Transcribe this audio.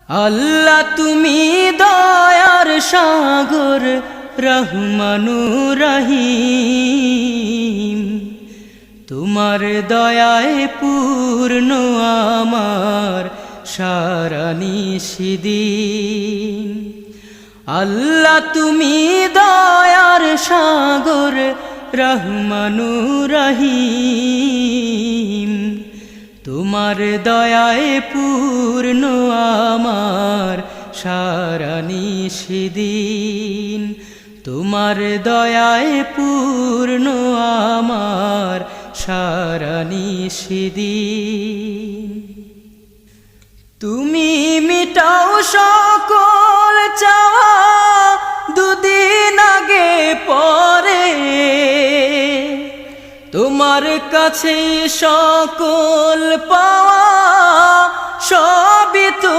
আল্লাহ তুমি দয়ার সাগর, রহমানুর রহিম। তোমার দয়ায় পূর্ণ আমার সারা নিশিদিন। আল্লাহ তুমি দয়ার সাগর, রহমানুর রহিম। তোমার দয়ায় পূর্ণ আমার সারা নিশিদিন। তোমার দয়ায় পূর্ণ আমার সারা নিশিদিন। তুমি মিটাও সকল চাওয়া দুদিন আগে পরে, তোমার কাছে সকল পাওয়া সবই তো